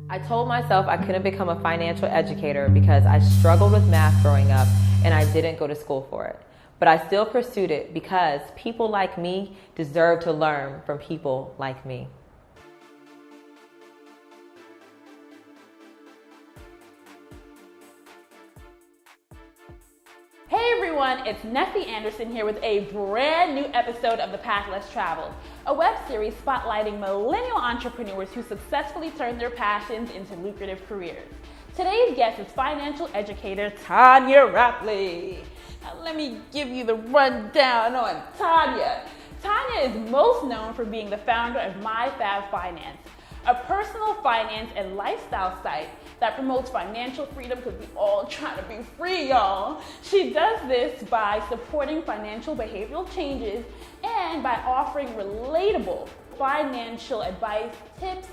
I told myself I couldn't become a financial educator because I struggled with math growing up and I didn't go to school for it. But I still pursued it because people like me deserve to learn from people like me. Hey everyone, it's Neffy Anderson here with a brand new episode of The Path Less Traveled, a web series spotlighting millennial entrepreneurs who successfully turn their passions into lucrative careers. Today's guest is financial educator Tonya Rapley. Now let me give you the rundown on Tonya. Tonya is most known for being the founder of MyFab Finance, a personal finance and lifestyle site that promotes financial freedom because we all trying to be free, y'all. She does this by supporting financial behavioral changes and by offering relatable financial advice, tips,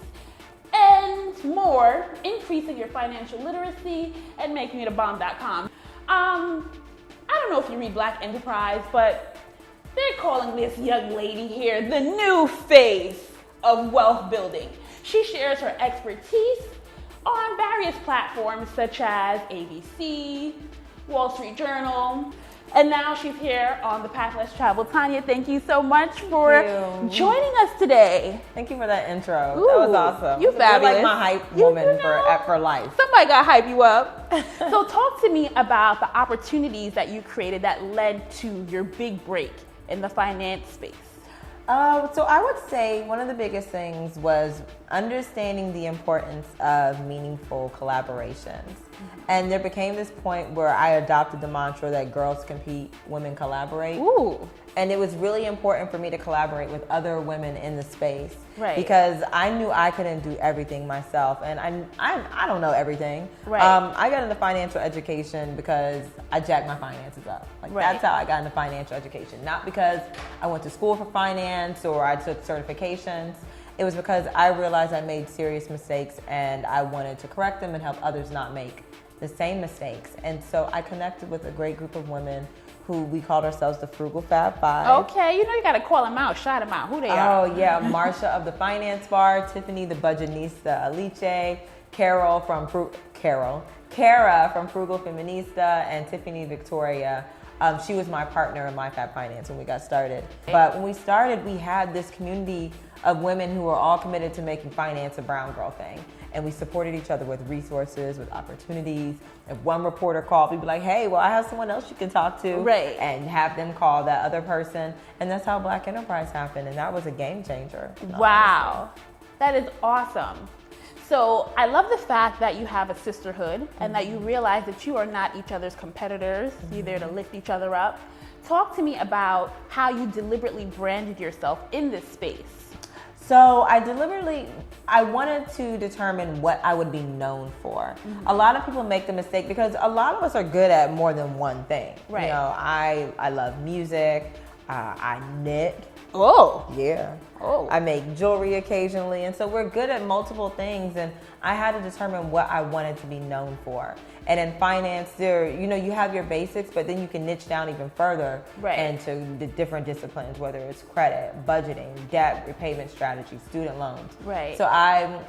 and more, increasing your financial literacy and making it a bomb.com. I don't know if you read Black Enterprise, but they're calling this young lady here the new face of wealth building. She shares her expertise on various platforms such as ABC, Wall Street Journal, and now she's here on The Path Less Traveled. Tonya, thank you so much for joining us today. Thank you for that intro. Ooh, that was awesome. You fabulous. You're like my hype woman for life. Somebody got to hype you up. So talk to me about the opportunities that you created that led to your big break in the finance space. So I would say one of the biggest things was understanding the importance of meaningful collaborations. And there became this point where I adopted the mantra that girls compete, women collaborate. Ooh. And it was really important for me to collaborate with other women in the space. Right. Because I knew I couldn't do everything myself, and I don't know everything. Right. I got into financial education because I jacked my finances up. That's how I got into financial education. Not because I went to school for finance or I took certifications. It was because I realized I made serious mistakes and I wanted to correct them and help others not make the same mistakes. And so I connected with a great group of women who we called ourselves the Frugal Fab Five. Okay, you got to call them out, shout them out, who they are. Oh yeah, Marsha of the Finance Bar, Tiffany the Budgetnista Aliche, Kara from Frugal Feminista, and Tiffany Victoria. She was my partner in MyFab Finance when we got started. But when we started, we had this community of women who were all committed to making finance a brown girl thing. And we supported each other with resources, with opportunities. If one reporter called, we'd be like, hey, well, I have someone else you can talk to. Right. And have them call that other person. And that's how Black Enterprise happened. And that was a game changer. Wow. That is awesome. So I love the fact that you have a sisterhood and that you realize that you are not each other's competitors. You're there to lift each other up. Talk to me about how you deliberately branded yourself in this space. So I wanted to determine what I would be known for. A lot of people make the mistake because a lot of us are good at more than one thing. Right. You know, I love music, I knit. Oh. Yeah. Oh. I make jewelry occasionally, and so we're good at multiple things, and I had to determine what I wanted to be known for. And in finance, you have your basics, but then you can niche down even further into the different disciplines, whether it's credit, budgeting, debt repayment strategy, student loans. Right. So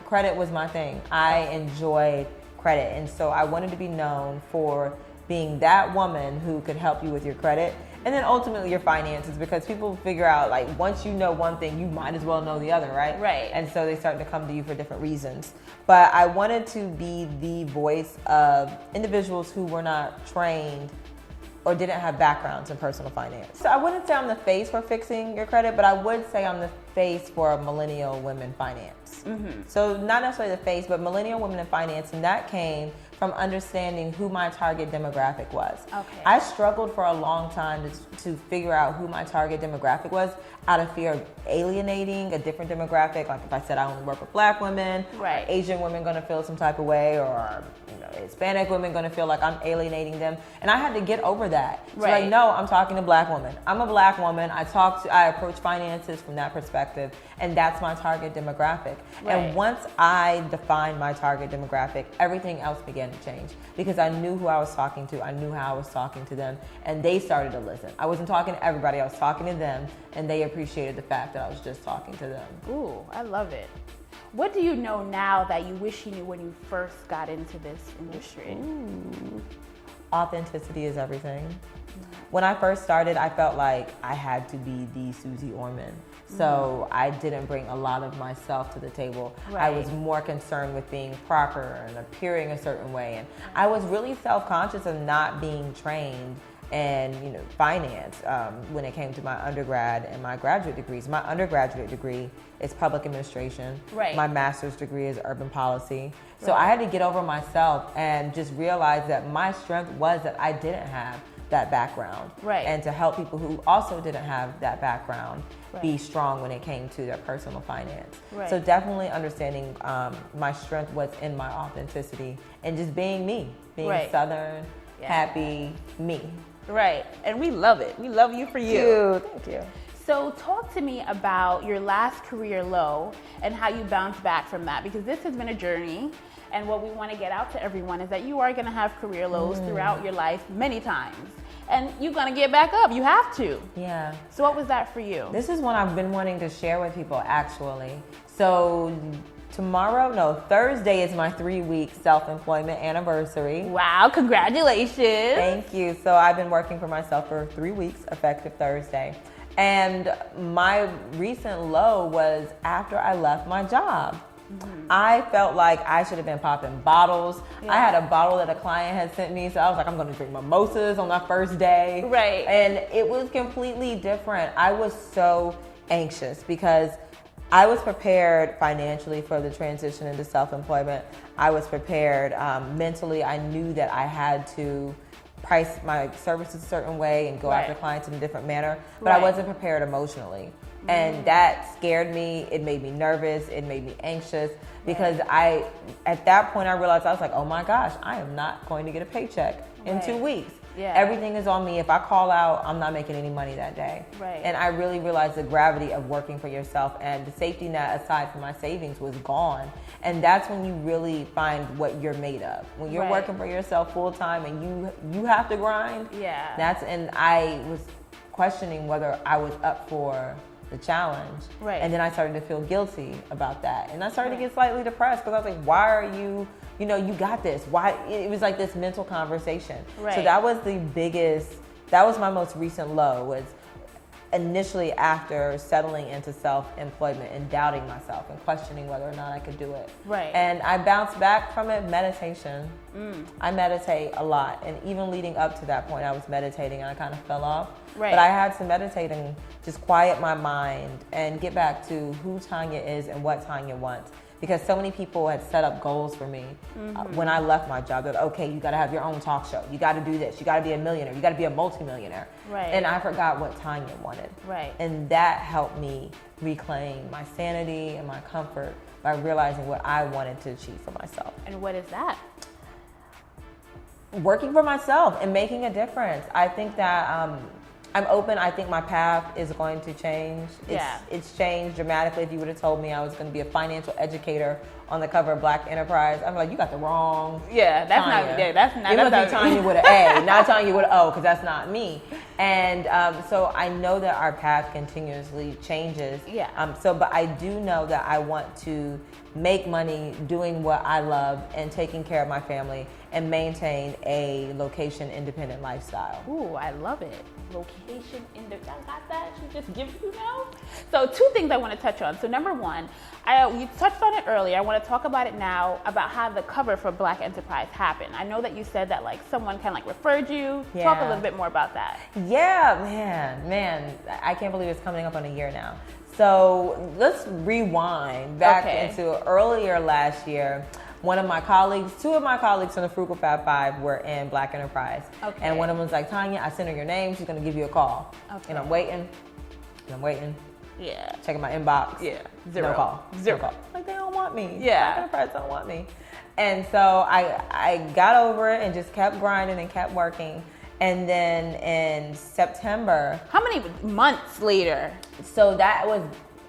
credit was my thing. I enjoyed credit, and so I wanted to be known for being that woman who could help you with your credit. And then ultimately your finances, because people figure out once you know one thing, you might as well know the other, right? Right. And so they start to come to you for different reasons. But I wanted to be the voice of individuals who were not trained or didn't have backgrounds in personal finance. So I wouldn't say I'm the face for fixing your credit, but I would say I'm the face for millennial women finance. So not necessarily the face, but millennial women in finance, and that came from understanding who my target demographic was. Okay. I struggled for a long time to figure out who my target demographic was out of fear of alienating a different demographic. Like if I said I only work with Black women, right. Asian women gonna feel some type of way, or Hispanic women gonna feel like I'm alienating them. And I had to get over that. So no, I'm talking to Black women. I'm a Black woman. I approach finances from that perspective, and that's my target demographic. Right. And once I defined my target demographic, everything else began to change because I knew who I was talking to. I knew how I was talking to them, and they started to listen. I wasn't talking to everybody. I was talking to them, and they appreciated the fact that I was just talking to them. Ooh, I love it. What do you know now that you wish you knew when you first got into this industry? Ooh. Authenticity is everything. When I first started, I felt like I had to be the Susie Orman. So I didn't bring a lot of myself to the table. I was more concerned with being proper and appearing a certain way. And I was really self-conscious of not being trained in, finance when it came to my undergrad and my graduate degrees. My undergraduate degree is public administration. My master's degree is urban policy. So I had to get over myself and just realize that my strength was that I didn't have that background. And to help people who also didn't have that background be strong when it came to their personal finance. So definitely understanding my strength was in my authenticity and just being me, being Southern, happy, me. And we love it. We love you for you. Thank you. So talk to me about your last career low and how you bounced back from that, because this has been a journey. And what we want to get out to everyone is that you are going to have career lows throughout your life many times. And you're going to get back up. You have to. Yeah. So what was that for you? This is one I've been wanting to share with people, actually. So Thursday is my 3-week self-employment anniversary. Wow, congratulations. Thank you. So I've been working for myself for 3 weeks, effective Thursday. And my recent low was after I left my job. I felt like I should have been popping bottles. I had a bottle that a client had sent me, so I was like, I'm going to drink mimosas on that first day. And it was completely different. I was so anxious because I was prepared financially for the transition into self-employment. I was prepared mentally. I knew that I had to price my services a certain way and go after clients in a different manner, but I wasn't prepared emotionally. And that scared me. It made me nervous. It made me anxious because at that point I realized I was like, oh my gosh, I am not going to get a paycheck in 2 weeks. Everything is on me. If I call out, I'm not making any money that day. And I really realized the gravity of working for yourself, and the safety net aside from my savings was gone. And that's when you really find what you're made of. When you're working for yourself full time and you have to grind. And I was questioning whether I was up for the challenge. And then I started to feel guilty about that. And I started to get slightly depressed because I was like, why are you, you got this. Why? It was like this mental conversation. So that was that was my most recent low, was initially after settling into self-employment and doubting myself and questioning whether or not I could do it. And I bounced back from it, meditation. I meditate a lot, and even leading up to that point I was meditating and I kind of fell off. But I had to meditate and just quiet my mind and get back to who Tonya is and what Tonya wants. Because so many people had set up goals for me when I left my job. That, okay, you got to have your own talk show. You got to do this. You got to be a millionaire. You got to be a multimillionaire. And I forgot what Tonya wanted. And that helped me reclaim my sanity and my comfort by realizing what I wanted to achieve for myself. And what is that? Working for myself and making a difference. I think that I'm open. I think my path is going to change. It's changed dramatically. If you would have told me I was going to be a financial educator on the cover of Black Enterprise, I'm like, you got the wrong. That's Tanya. not. That's not. It must be Tonya with an A, not Tonya with an O, because that's not me. And so I know that our path continuously changes. But I do know that I want to make money doing what I love and taking care of my family and maintain a location independent lifestyle. Ooh, I love it. Location independent. I got that. She just gives you know. So 2 things I want to touch on. So number 1, you touched on it earlier. I want to talk about it now, about how the cover for Black Enterprise happened. I know that you said that like someone kind of like referred you. Talk a little bit more about that. Man, I can't believe it's coming up on a year now. So let's rewind back into earlier last year. One of my colleagues, 2 of my colleagues from the Frugal Fab 5 were in Black Enterprise. And one of them was like, Tonya, I sent her your name. She's going to give you a call. And I'm waiting. Checking my inbox. Zero. No call. Zero. No call. Like, they don't want me. Black Enterprise don't want me. And so I got over it and just kept grinding and kept working. And then in September. How many months later? So that was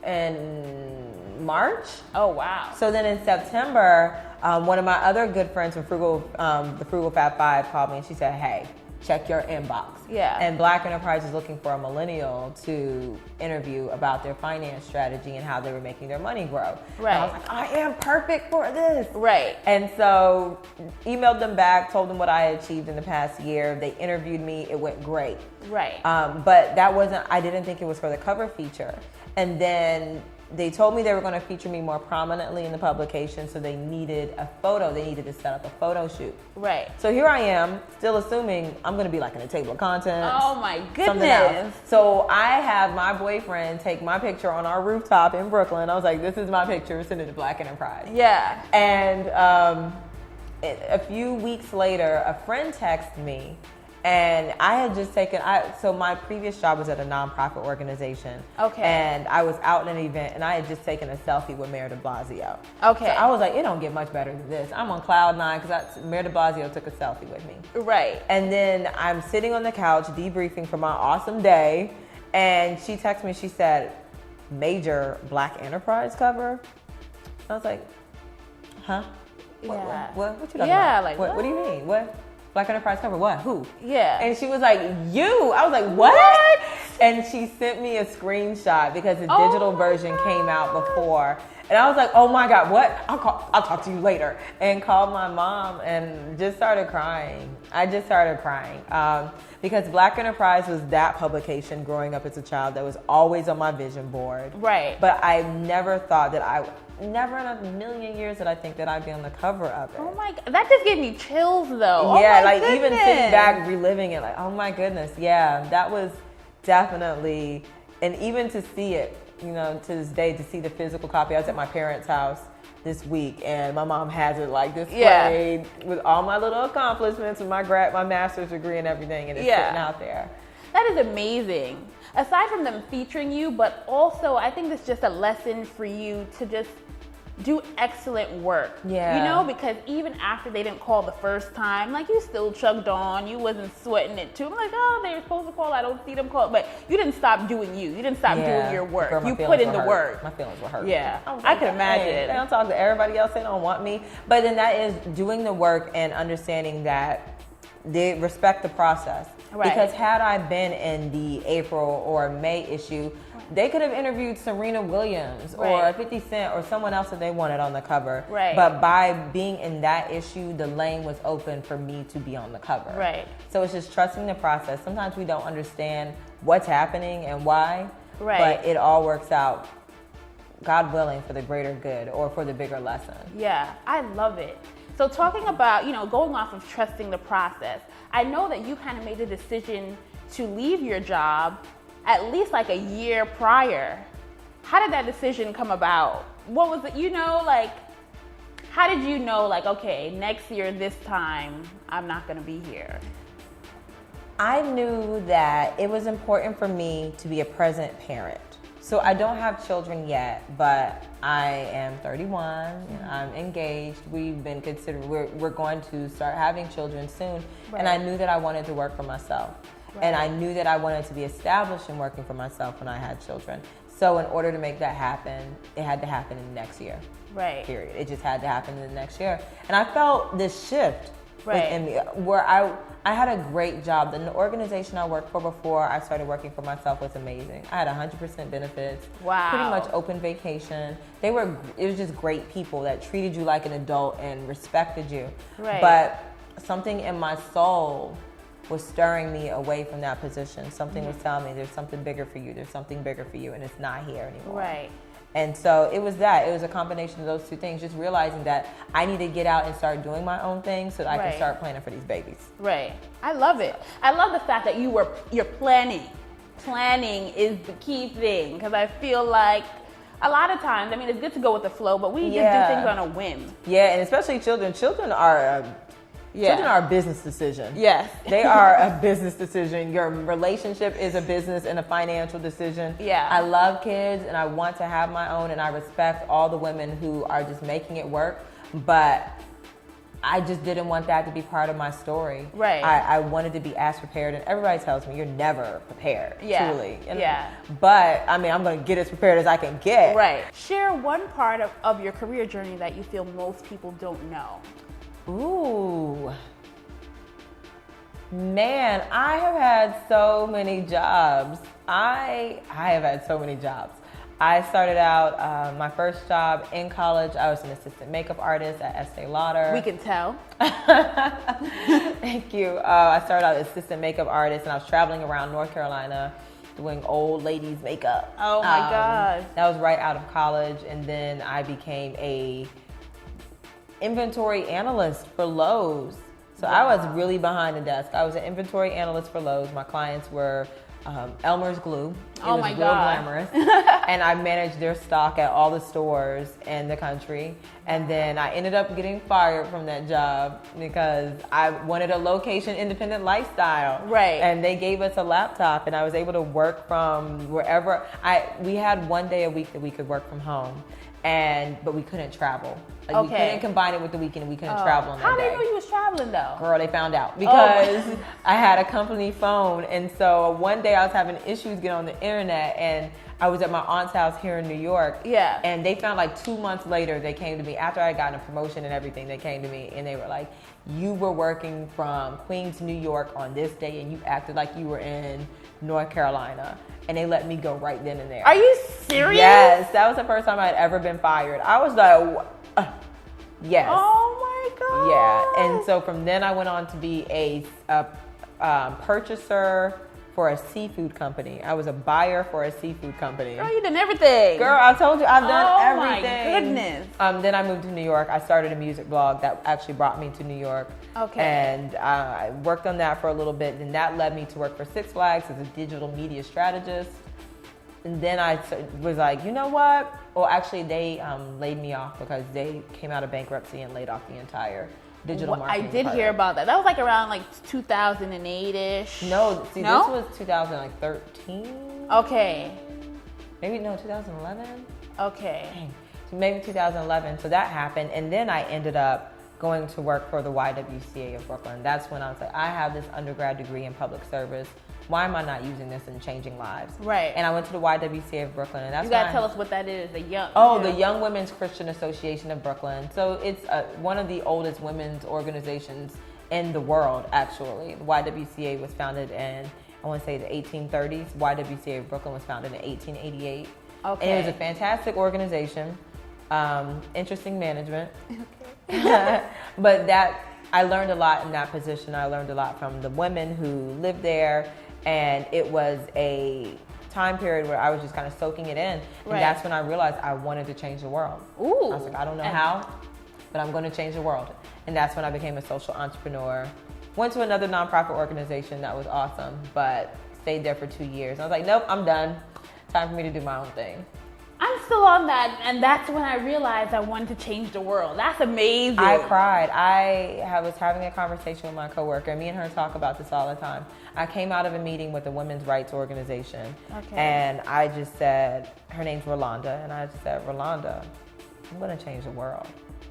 in March. Oh, wow. So then in September, one of my other good friends from the Frugal Fab 5 called me and she said, hey, check your inbox. Yeah. And Black Enterprise is looking for a millennial to interview about their finance strategy and how they were making their money grow. Right. And I was like, I am perfect for this. Right. And so emailed them back, told them what I had achieved in the past year. They interviewed me. It went great. Right. But I didn't think it was for the cover feature. And then they told me they were going to feature me more prominently in the publication, so they needed a photo. They needed to set up a photo shoot. Right. So here I am, still assuming I'm going to be like in a table of contents. Oh my Something else. goodness. So I have my boyfriend take my picture on our rooftop in Brooklyn. I was like, this is my picture, send it to Black Enterprise. Yeah. And a few weeks later, a friend texted me. And I had just so my previous job was at a nonprofit organization. Okay. And I was out in an event, and I had just taken a selfie with Mayor de Blasio. Okay. So I was like, it don't get much better than this. I'm on cloud nine because Mayor de Blasio took a selfie with me. Right. And then I'm sitting on the couch debriefing from my awesome day, and she texted me, she said, major Black Enterprise cover? I was like, huh? Yeah. What you talking about? Yeah, like, what do you mean? What? Black Enterprise cover? What? Who? Yeah. And she was like, you. I was like, what? And she sent me a screenshot because the digital version came out before. And I was like, oh my God, what? I'll talk to you later. And called my mom and just started crying. I just started crying. Because Black Enterprise was that publication growing up as a child that was always on my vision board. Right. But I never thought that never in a million years did I think that I'd be on the cover of it. Oh my God, that just gave me chills though. Yeah, oh my like goodness. even sitting back, reliving it, like, oh my goodness. Yeah, that was definitely, and even to see it, you know, to this day, to see the physical copy. I was at my parents' house this week, and my mom has it like displayed with all my little accomplishments and my master's degree and everything, and it's sitting out there. That is amazing. Aside from them featuring you, but also I think it's just a lesson for you to just do excellent work. Yeah. You know, because even after they didn't call the first time, like you still chugged on, you wasn't sweating it too. I'm like, oh, they were supposed to call, I don't see them call. But you didn't stop doing you. You didn't stop doing your work. Girl, you put in the work. My feelings were hurt. Yeah, I could imagine. They don't talk to everybody else, they don't want me. But then that is doing the work and understanding that they respect the process. Right. Because had I been in the April or May issue, they could have interviewed Serena Williams or 50 Cent or someone else that they wanted on the cover. Right. But by being in that issue, the lane was open for me to be on the cover. Right. So it's just trusting the process. Sometimes we don't understand what's happening and why. Right. But it all works out, God willing, for the greater good or for the bigger lesson. Yeah, I love it. So talking about, you know, going off of trusting the process, I know that you kind of made the decision to leave your job at least like a year prior. How did that decision come about? What was it, you know, like, how did you know, like, okay, next year, this time, I'm not gonna be here? I knew that it was important for me to be a present parent. So I don't have children yet, but I am 31, I'm engaged, we've been considered, we're going to start having children soon. Right. And I knew that I wanted to work for myself. Right. And I knew that I wanted to be established in working for myself when I had children. So in order to make that happen, it had to happen in the next year. Right. Period. It just had to happen in the next year. And I felt this shift within me where I had a great job. The organization I worked for before I started working for myself was amazing. I had 100% benefits. Wow. Pretty much open vacation. It was just great people that treated you like an adult and respected you. Right. But something in my soul was stirring me away from that position. Something was telling me there's something bigger for you. There's something bigger for you, and it's not here anymore. Right. And so it was that. It was a combination of those two things, just realizing that I need to get out and start doing my own thing so that I can start planning for these babies. Right. I love it. I love the fact that you're planning. Planning is the key thing, because I feel like a lot of times, I mean, it's good to go with the flow, but we just do things on a whim. Yeah, and especially children. Children are a business decision. Yes. They are a business decision. Your relationship is a business and a financial decision. Yeah. I love kids and I want to have my own, and I respect all the women who are just making it work, but I just didn't want that to be part of my story. Right. I wanted to be as prepared, and everybody tells me you're never prepared, truly. And, but I mean, I'm going to get as prepared as I can get. Right. Share one part of your career journey that you feel most people don't know. Ooh. Man, I have had so many jobs. I have had so many jobs. I started out, my first job in college, I was an assistant makeup artist at Estee Lauder. We can tell. Thank you. I started out as assistant makeup artist, and I was traveling around North Carolina doing old ladies makeup. Oh my God. That was right out of college, and then I became a inventory analyst for Lowe's. So I was really behind the desk. I was an inventory analyst for Lowe's. My clients were Elmer's Glue. It was my real God. glamorous. And I managed their stock at all the stores in the country. And then I ended up getting fired from that job because I wanted a location independent lifestyle. Right. And they gave us a laptop, and I was able to work from wherever. We had one day a week that we could work from home, but we couldn't travel. Like, we couldn't combine it with the weekend, and we couldn't travel on that How day. did they know you was traveling though? Girl, they found out because I had a company phone, and so one day I was having issues getting on the internet, and I was at my aunt's house here in New York. Yeah. And they found, like, 2 months later, they came to me after I had gotten a promotion and everything. They came to me and they were like, "You were working from Queens, New York on this day, and you acted like you were in North Carolina." And they let me go right then and there. Are you serious? Yes, that was the first time I had ever been fired. I was like, yes. Oh my God. Yeah, and so from then I went on to be a purchaser for a seafood company. I was a buyer for a seafood company. Girl, you did everything. Girl, I told you I've done everything. Oh my goodness. Then I moved to New York. I started a music blog that actually brought me to New York. Okay. And I worked on that for a little bit, and that led me to work for Six Flags as a digital media strategist. And then I was like, you know what? Well, actually, they laid me off because they came out of bankruptcy and laid off the entire digital marketing I did department. hear about that. That was like around like 2008-ish. No, see, No? this was 2013. Okay. Maybe, no, 2011. Okay. Dang. So maybe 2011. So that happened. And then I ended up going to work for the YWCA of Brooklyn. That's when I was like, I have this undergrad degree in public service. Why am I not using this in changing lives? Right. And I went to the YWCA of Brooklyn, and that's You gotta when tell us what that is. The Young Women's Christian Association of Brooklyn. So it's one of the oldest women's organizations in the world, actually. The YWCA was founded in, I want to say, the 1830s. YWCA of Brooklyn was founded in 1888. Okay. And it was a fantastic organization, interesting management. Okay. But I learned a lot in that position. I learned a lot from the women who lived there. And it was a time period where I was just kind of soaking it in. And that's when I realized I wanted to change the world. Ooh. I was like, I don't know how, but I'm going to change the world. And that's when I became a social entrepreneur. Went to another nonprofit organization that was awesome, but stayed there for 2 years. I was like, nope, I'm done. Time for me to do my own thing. I'm still on that, and that's when I realized I wanted to change the world. That's amazing. I cried. I was having a conversation with my coworker. Me and her talk about this all the time. I came out of a meeting with a women's rights organization, and I just said, her name's Rolanda, and I just said, Rolanda, I'm going to change the world.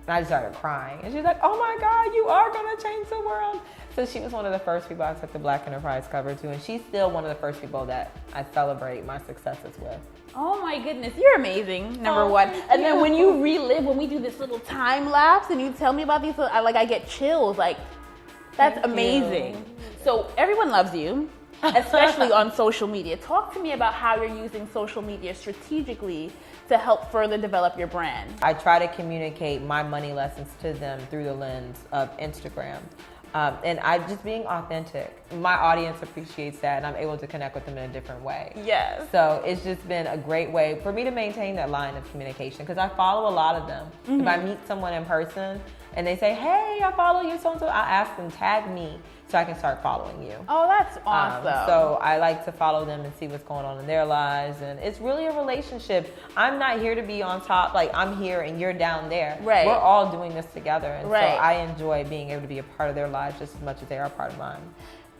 And I just started crying. And she's like, oh my God, you are going to change the world. So she was one of the first people I took the Black Enterprise cover to, and she's still one of the first people that I celebrate my successes with. Oh my goodness, you're amazing, number one. And then when you relive, when we do this little time lapse and you tell me about these, I get chills. Like, that's amazing. So everyone loves you, especially on social media. Talk to me about how you're using social media strategically to help further develop your brand. I try to communicate my money lessons to them through the lens of Instagram. And I'm just being authentic. My audience appreciates that, and I'm able to connect with them in a different way. Yes. So it's just been a great way for me to maintain that line of communication, because I follow a lot of them. Mm-hmm. If I meet someone in person and they say, hey, I follow you, so-and-so, I ask them, tag me, so I can start following you. Oh, that's awesome. So I like to follow them and see what's going on in their lives. And it's really a relationship. I'm not here to be on top, like I'm here and you're down there. Right. We're all doing this together. And right. so I enjoy being able to be a part of their lives just as much as they are a part of mine.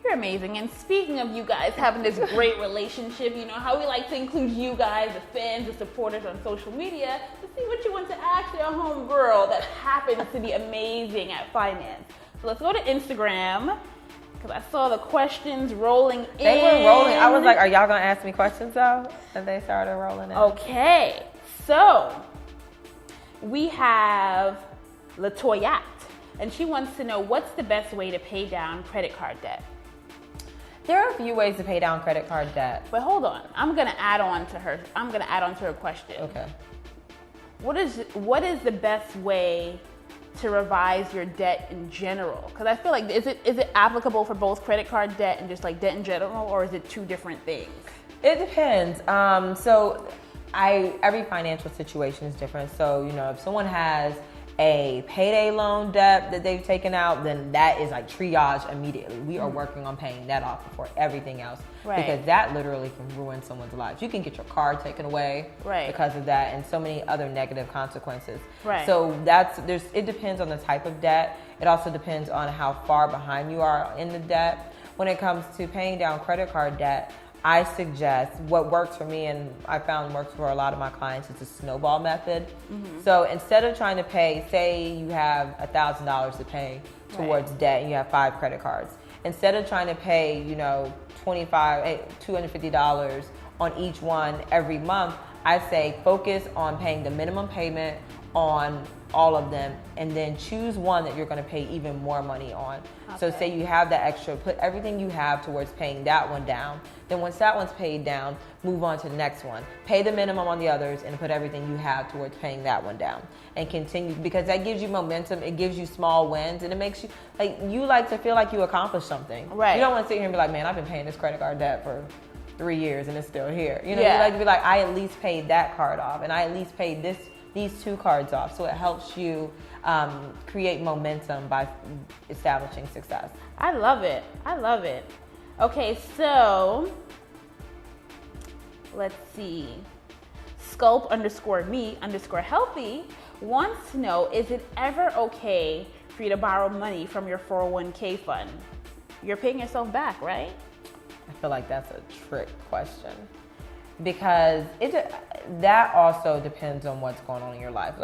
You're amazing. And speaking of you guys having this great relationship, you know how we like to include you guys, the fans, the supporters on social media, to see what you want to ask your homegirl that happens to be amazing at finance. So let's go to Instagram, because I saw the questions rolling in. They were rolling. I was like, are y'all going to ask me questions though? And they started rolling in. Okay. So we have LaToyat, and she wants to know, what's the best way to pay down credit card debt? There are a few ways to pay down credit card debt. But hold on, I'm gonna add on to her question. Okay. What is the best way to revise your debt in general? Because I feel like is it applicable for both credit card debt and just like debt in general, or is it two different things? It depends. Every financial situation is different. So, if someone has a payday loan debt that they've taken out, then that is like triage immediately. We are working on paying that off before everything else. Right. Because that literally can ruin someone's lives. You can get your car taken away because of that, and so many other negative consequences. Right. So it depends on the type of debt. It also depends on how far behind you are in the debt. When it comes to paying down credit card debt, I suggest what works for me, and I found works for a lot of my clients, is the snowball method. So instead of trying to pay, say you have $1,000 to pay towards debt and you have 5 credit cards, instead of trying to pay, $250 on each one every month, I say focus on paying the minimum payment on all of them, and then choose one that you're going to pay even more money on. Okay. So say you have that extra, put everything you have towards paying that one down. Then once that one's paid down, move on to the next one. Pay the minimum on the others and put everything you have towards paying that one down. And continue, because that gives you momentum, it gives you small wins, and it makes you, like to feel like you accomplished something. Right. You don't want to sit here and be like, man, I've been paying this credit card debt for 3 years and it's still here. You like to be like, I at least paid that card off, and I at least paid these 2 cards off. So it helps you create momentum by establishing success. I love it. Okay, so let's see. Sculpt_me_healthy wants to know, is it ever okay for you to borrow money from your 401k fund? You're paying yourself back, right? I feel like that's a trick question, because that also depends on what's going on in your life.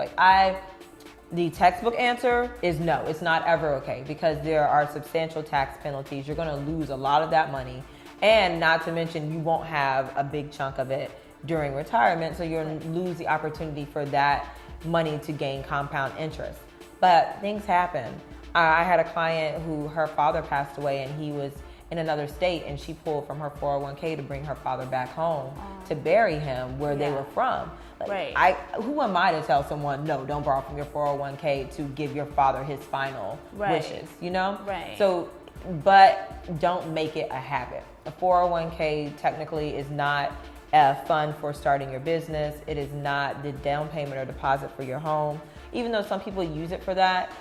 The textbook answer is no, it's not ever okay, because there are substantial tax penalties. You're going to lose a lot of that money, and not to mention you won't have a big chunk of it during retirement, so you'll lose the opportunity for that money to gain compound interest. But things happen. I had a client who her father passed away, and he was in another state, and she pulled from her 401k to bring her father back home to bury him where they were from. Who am I to tell someone, no, don't borrow from your 401k to give your father his final wishes, Right. So, but don't make it a habit. A 401k technically is not a fund for starting your business. It is not the down payment or deposit for your home. Even though some people use it for that,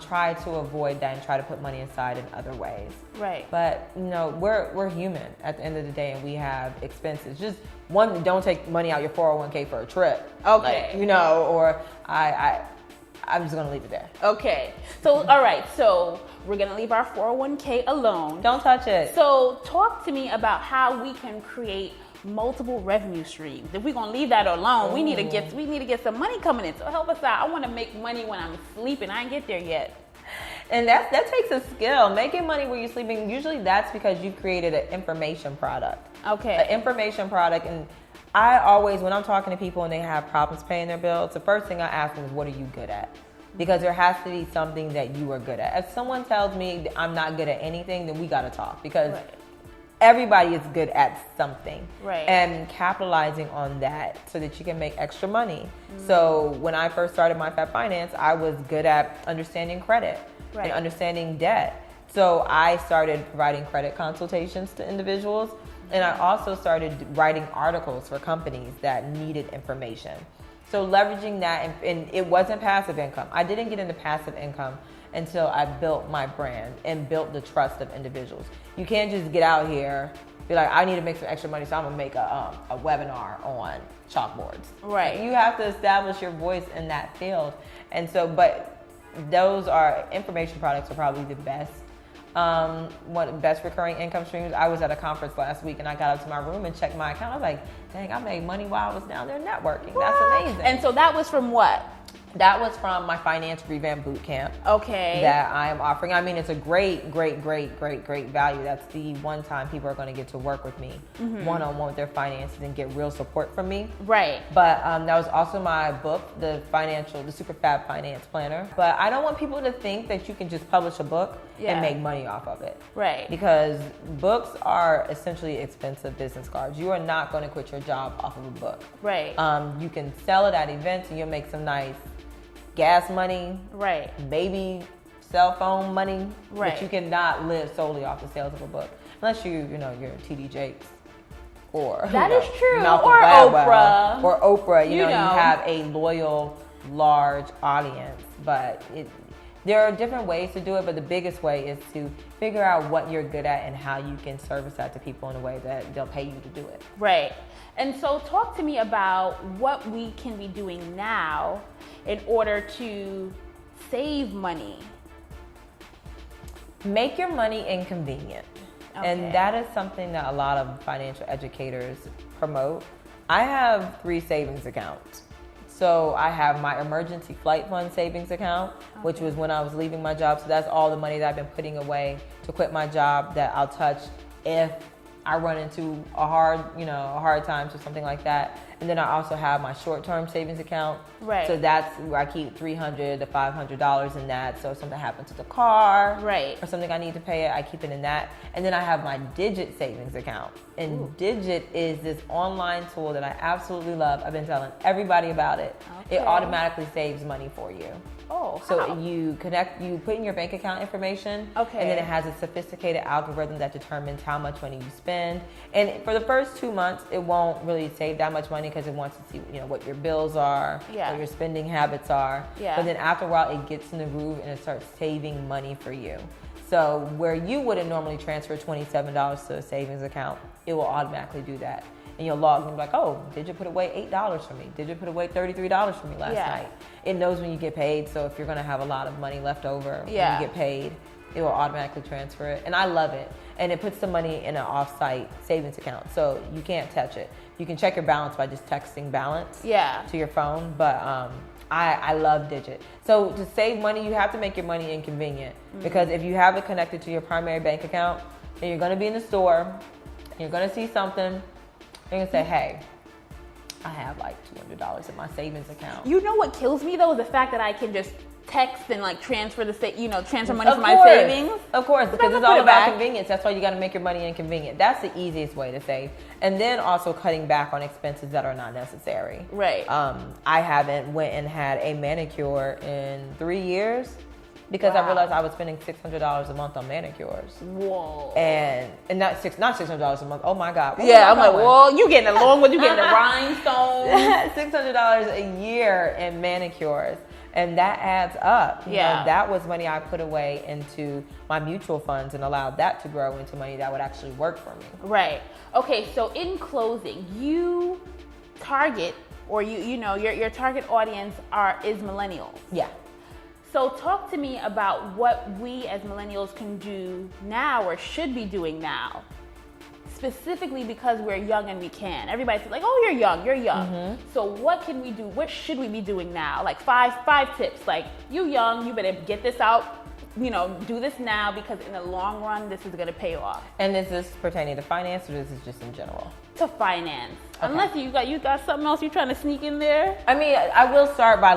try to avoid that and try to put money aside in other ways. Right. But we're human at the end of the day, and we have expenses. Just one, don't take money out your 401k for a trip. Okay. Or I'm just gonna leave it there. Okay. So all right. So we're gonna leave our 401k alone. Don't touch it. So talk to me about how we can create multiple revenue streams. If we're gonna leave that alone, we need to get some money coming in. So help us out. I want to make money when I'm sleeping. I ain't get there yet. And that takes a skill. Making money when you're sleeping, usually that's because you've created an information product. Okay. An information product. And I always, when I'm talking to people and they have problems paying their bills, the first thing I ask them is, what are you good at? Because there has to be something that you are good at. If someone tells me I'm not good at anything, then we gotta talk, because everybody is good at something. Right. And capitalizing on that so that you can make extra money. So when I first started my Fab Finance, I was good at understanding credit and understanding debt. So I started providing credit consultations to individuals, and I also started writing articles for companies that needed information. So leveraging that, and it wasn't passive income. I didn't get into passive income until I built my brand and built the trust of individuals. You can't just get out here, be like, I need to make some extra money, so I'm gonna make a webinar on chalkboards. Right. You have to establish your voice in that field. And so, but those are information products are probably the best. One of the best recurring income streams. I was at a conference last week, and I got up to my room and checked my account. I was like, dang, I made money while I was down there networking. That's amazing. And so that was from what? That was from my finance revamp boot camp. Okay. That I am offering. I mean, it's a great value. That's the one time people are going to get to work with me one-on-one with their finances and get real support from me. Right. But that was also my book, the Super Fab Finance Planner. But I don't want people to think that you can just publish a book and make money off of it. Right. Because books are essentially expensive business cards. You are not going to quit your job off of a book. Right. You can sell it at events and you'll make some nice gas money, right? Maybe cell phone money, right? But you cannot live solely off the sales of a book, unless you're T.D. Jakes or that is true, Malcolm or Gladwell, Oprah, or Oprah. You have a loyal, large audience, but there are different ways to do it. But the biggest way is to figure out what you're good at and how you can service that to people in a way that they'll pay you to do it. Right. And so talk to me about what we can be doing now in order to save money. Make your money inconvenient. Okay. And that is something that a lot of financial educators promote. I have 3 savings accounts. So I have my emergency flight fund savings account, which was when I was leaving my job. So that's all the money that I've been putting away to quit my job that I'll touch if I run into a hard times or something like that. And then I also have my short-term savings account. Right. So that's where I keep $300 to $500 in that. So if something happens to the car, right, or something I need to pay it, I keep it in that. And then I have my Digit savings account. And Digit is this online tool that I absolutely love. I've been telling everybody about it. Okay. It automatically saves money for you. Oh, so how? You put in your bank account information, okay, and then it has a sophisticated algorithm that determines how much money you spend. And for the first 2 months, it won't really save that much money because it wants to see, what your bills are, what your spending habits are. Yeah. But then after a while, it gets in the groove and it starts saving money for you. So where you wouldn't normally transfer $27 to a savings account, it will automatically do that. And you'll log and be like, oh, did you put away $8 for me? Did you put away $33 for me last night? It knows when you get paid. So if you're going to have a lot of money left over when you get paid, it will automatically transfer it. And I love it. And it puts the money in an off-site savings account. So you can't touch it. You can check your balance by just texting balance to your phone. But I love Digit. So to save money, you have to make your money inconvenient. Because if you have it connected to your primary bank account, then you're going to be in the store, you're going to see something, you're going to say, hey, I have like $200 in my savings account. You know what kills me though is the fact that I can just text and like transfer transfer money from my savings. Of course, because it's all about convenience. That's why you got to make your money inconvenient. That's the easiest way to save. And then also cutting back on expenses that are not necessary. Right. I haven't went and had a manicure in 3 years. Because I realized I was spending $600 a month on manicures. Whoa. And not $600 a month. Oh my God. I'm like, well, you getting along with you getting the rhinestones. $600 a year in manicures. And that adds up. You know, that was money I put away into my mutual funds and allowed that to grow into money that would actually work for me. Right. Okay, so in closing, you target, or your target audience is millennials. Yeah. So talk to me about what we as millennials can do now or should be doing now, specifically because we're young and we can. Everybody's like, oh, you're young. Mm-hmm. So what can we do? What should we be doing now? Like five tips. Like, you young, you better get this out, do this now, because in the long run, this is going to pay off. And is this pertaining to finance, or is this just in general? To finance. Okay. Unless you got something else you're trying to sneak in there. I mean, I will start by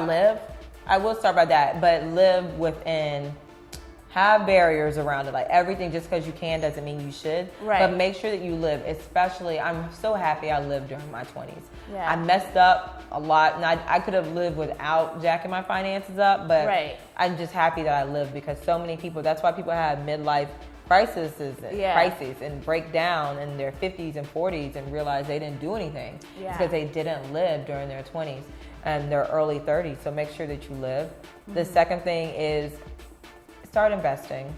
that, but live within, have barriers around it. Like, everything just because you can doesn't mean you should. Right. But make sure that you live, especially, I'm so happy I lived during my 20s. Yeah. I messed up a lot, and I could have lived without jacking my finances up, but I'm just happy that I lived, because so many people, that's why people have midlife crises and break down in their 50s and 40s and realize they didn't do anything because they didn't live during their 20s and their early 30s. So make sure that you live. Mm-hmm. The second thing is start investing.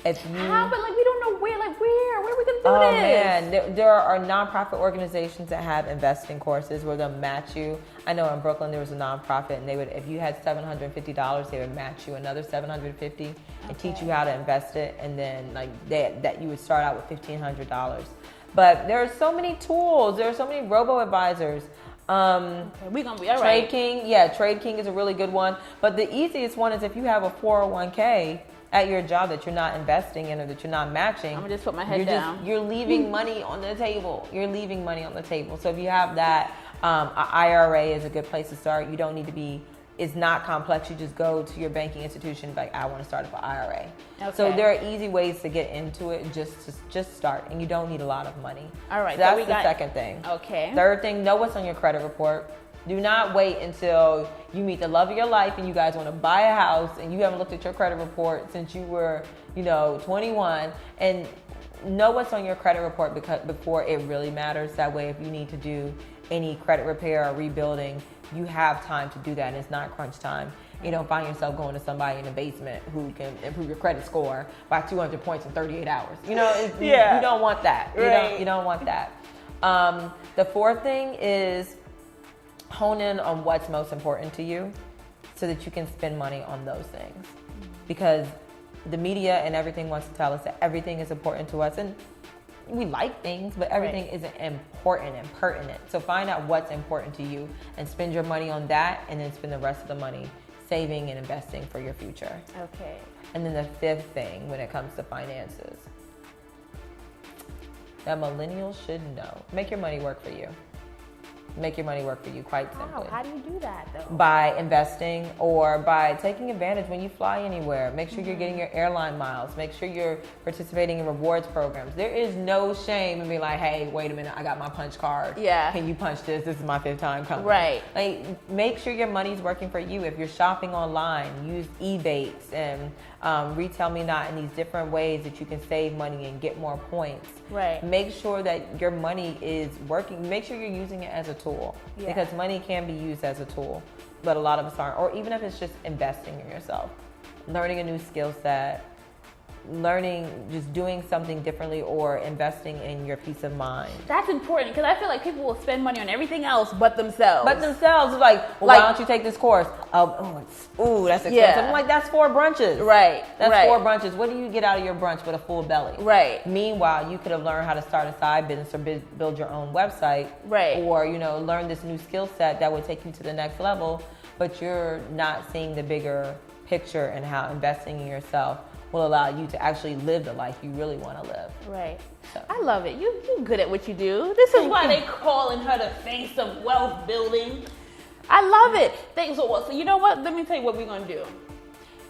How? But we don't know where. Where are we gonna do this? Oh man, there are nonprofit organizations that have investing courses where they'll match you. I know in Brooklyn there was a nonprofit, and they would, if you had $750, they would match you another $750 and teach you how to invest it, and then that you would start out with $1,500. But there are so many tools. There are so many robo-advisors. Okay, we're gonna be all right. Trade King, yeah, Trade King is a really good one. But the easiest one is if you have a 401k at your job that you're not investing in or that you're not matching. I'm gonna just put my head down. You're leaving money on the table. You're leaving money on the table. So if you have that, an IRA is a good place to start. You don't need to be. It's not complex. You just go to your banking institution, like, I want to start up an IRA. Okay. So there are easy ways to get into it. Just start, and you don't need a lot of money. All right. So that's the second thing. Okay. Third thing, know what's on your credit report. Do not wait until you meet the love of your life and you guys want to buy a house and you haven't looked at your credit report since you were, 21, and know what's on your credit report before it really matters. That way, if you need to do any credit repair or rebuilding, you have time to do that, and it's not crunch time. You don't find yourself going to somebody in the basement who can improve your credit score by 200 points in 38 hours. You don't want that. Right. You don't want that. The fourth thing is hone in on what's most important to you so that you can spend money on those things. Because the media and everything wants to tell us that everything is important to us, and we like things, but everything isn't important and pertinent. So find out what's important to you and spend your money on that, and then spend the rest of the money saving and investing for your future. Okay. And then the fifth thing when it comes to finances that millennials should know: make your money work for you. Make your money work for you, quite simply. How do you do that, though? By investing or by taking advantage when you fly anywhere. Make sure you're getting your airline miles. Make sure you're participating in rewards programs. There is no shame in being like, hey, wait a minute, I got my punch card. Yeah. Can you punch this? This is my 5th time coming. Right. Like, make sure your money's working for you. If you're shopping online, use Ebates and Retail Me Not in these different ways that you can save money and get more points. Right. Make sure that your money is working. Make sure you're using it as a tool, because money can be used as a tool, but a lot of us aren't. Or even if it's just investing in yourself, learning a new skill set, just doing something differently, or investing in your peace of mind. That's important, because I feel like people will spend money on everything else but themselves. It's like, why don't you take this course? That's expensive. Yeah. I'm like, that's 4 brunches. Right. That's 4 brunches. What do you get out of your brunch with a full belly? Right. Meanwhile, you could have learned how to start a side business or build your own website. Right. Or, learn this new skill set that would take you to the next level, but you're not seeing the bigger picture and how investing in yourself will allow you to actually live the life you really want to live. Right. So. I love it. You're good at what you do. This is why they calling her the face of wealth building. I love it. Thanks. So you know what? Let me tell you what we're going to do.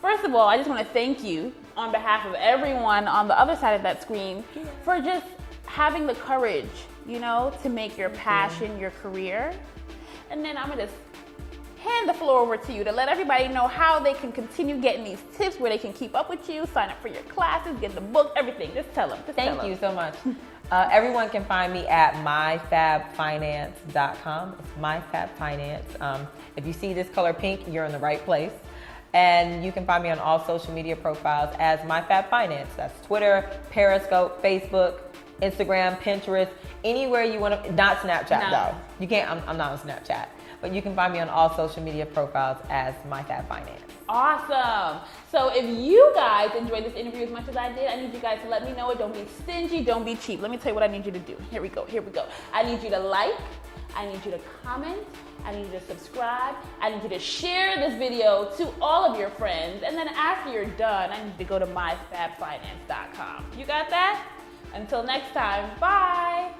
First of all, I just want to thank you on behalf of everyone on the other side of that screen for just having the courage, to make your passion your career. And then I'm going to just hand the floor over to you to let everybody know how they can continue getting these tips, where they can keep up with you, sign up for your classes, get the book, everything. Just tell them. Thank you so much. Everyone can find me at myfabfinance.com. It's myfabfinance. If you see this color pink, you're in the right place. And you can find me on all social media profiles as myfabfinance. That's Twitter, Periscope, Facebook, Instagram, Pinterest, anywhere you want to. Not Snapchat though. You can't. I'm not on Snapchat. But you can find me on all social media profiles as myfabfinance. Awesome. So if you guys enjoyed this interview as much as I did, I need you guys to let me know it. Don't be stingy. Don't be cheap. Let me tell you what I need you to do. Here we go. I need you to like. I need you to comment. I need you to subscribe. I need you to share this video to all of your friends. And then after you're done, I need you to go to myfabfinance.com. You got that? Until next time, bye.